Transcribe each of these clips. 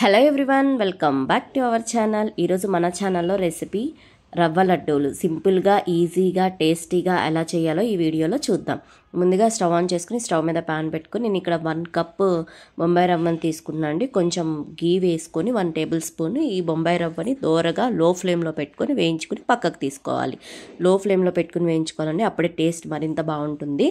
Hello everyone, welcome back to our channel. ఈరోజు మన ఛానల్లో రెసిపీ రవ్వ లడ్డూలు సింపుల్గా ఈజీగా టేస్టీగా ఎలా చేయాలో ఈ వీడియోలో చూద్దాం. ముందుగా స్టవ్ ఆన్ చేసుకుని స్టవ్ మీద ప్యాన్ పెట్టుకుని నేను ఇక్కడ 1 కప్ బొంబాయి రవ్వని తీసుకున్నాను అండి. కొంచెం గీ వేసుకొని 1 టేబుల్ స్పూన్ ఈ బొంబాయి రవ్వని దోరగా లో ఫ్లేమ్లో పెట్టుకొని వేయించుకుని పక్కకు తీసుకోవాలి. లో ఫ్లేమ్లో పెట్టుకుని వేయించుకోవాలండి, అప్పుడే టేస్ట్ మరింత బాగుంటుంది.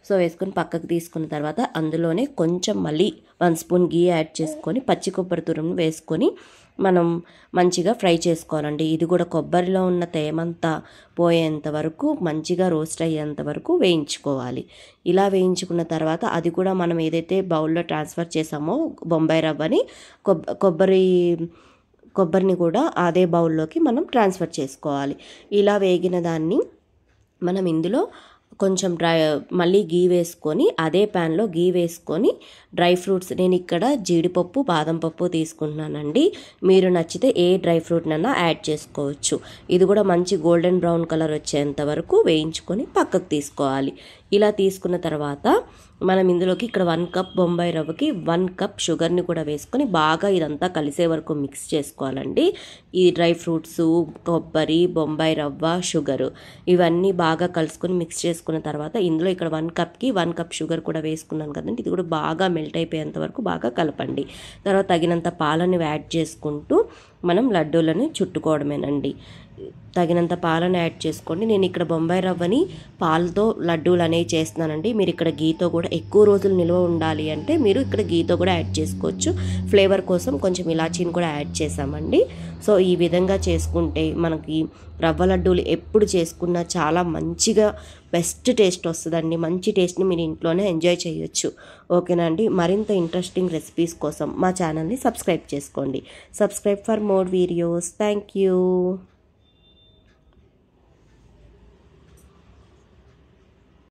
సో వేసుకొని పక్కకు తీసుకున్న తర్వాత అందులోనే కొంచెం మళ్ళీ 1 స్పూన్ గీ యాడ్ చేసుకొని పచ్చి కొబ్బరి తురుము వేసుకొని మనం మంచిగా ఫ్రై చేసుకోవాలండి. ఇది కూడా కొబ్బరిలో ఉన్న తేమంతా పోయేంత వరకు మంచిగా రోస్ట్ అయ్యేంత వరకు వేయించుకోవాలి. ఇలా వేయించుకున్న తర్వాత అది కూడా మనం ఏదైతే బౌల్లో ట్రాన్స్ఫర్ చేసామో బొంబాయి రవ్వని కొబ్బరిని కూడా అదే బౌల్లోకి మనం ట్రాన్స్ఫర్ చేసుకోవాలి. ఇలా వేగిన దాన్ని మనం ఇందులో కొంచెం మళ్ళీ గీ వేసుకొని అదే ప్యాన్లో గీ వేసుకొని డ్రై ఫ్రూట్స్, నేను ఇక్కడ జీడిపప్పు బాదం పప్పు తీసుకుంటున్నానండి. మీరు నచ్చితే ఏ డ్రై ఫ్రూట్నైనా యాడ్ చేసుకోవచ్చు. ఇది కూడా మంచి గోల్డెన్ బ్రౌన్ కలర్ వచ్చేంత వరకు వేయించుకొని పక్కకు తీసుకోవాలి. ఇలా తీసుకున్న తర్వాత మనం ఇందులోకి ఇక్కడ 1 కప్ బొంబాయి రవ్వకి 1 కప్ షుగర్ని కూడా వేసుకొని బాగా ఇదంతా కలిసే వరకు మిక్స్ చేసుకోవాలండి. ఈ డ్రై ఫ్రూట్స్, కొబ్బరి, బొంబాయి రవ్వ, షుగరు ఇవన్నీ బాగా కలుసుకొని మిక్స్ చేసుకున్న తర్వాత ఇందులో ఇక్కడ 1 కప్కి 1 కప్ షుగర్ కూడా వేసుకున్నాను కదండి. ఇది కూడా బాగా మెల్ట్ అయిపోయేంత వరకు బాగా కలపండి. తర్వాత తగినంత పాలను యాడ్ చేసుకుంటూ మనం లడ్డూలను చుట్టుకోవడమేనండి. తగినంత పాలను యాడ్ చేసుకోండి. నేను ఇక్కడ బొంబాయి రవ్వని పాలతో లడ్డూలు అనేవి చేస్తున్నానండి. మీరు ఇక్కడ గీతో కూడా ఎక్కువ రోజులు నిల్వ ఉండాలి అంటే మీరు ఇక్కడ గీతో కూడా యాడ్ చేసుకోవచ్చు. ఫ్లేవర్ కోసం కొంచెం ఇలాచీని కూడా యాడ్ చేసామండి. సో ఈ విధంగా చేసుకుంటే మనకి రవ్వ లడ్డూలు ఎప్పుడు చేసుకున్నా చాలా మంచిగా బెస్ట్ టేస్ట్ వస్తుందండి. మంచి టేస్ట్ని మీరు ఇంట్లోనే ఎంజాయ్ చేయొచ్చు. ఓకేనా అండి. మరింత ఇంట్రెస్టింగ్ రెసిపీస్ కోసం మా ఛానల్ని సబ్స్క్రైబ్ చేసుకోండి. Subscribe for more videos. Thank you.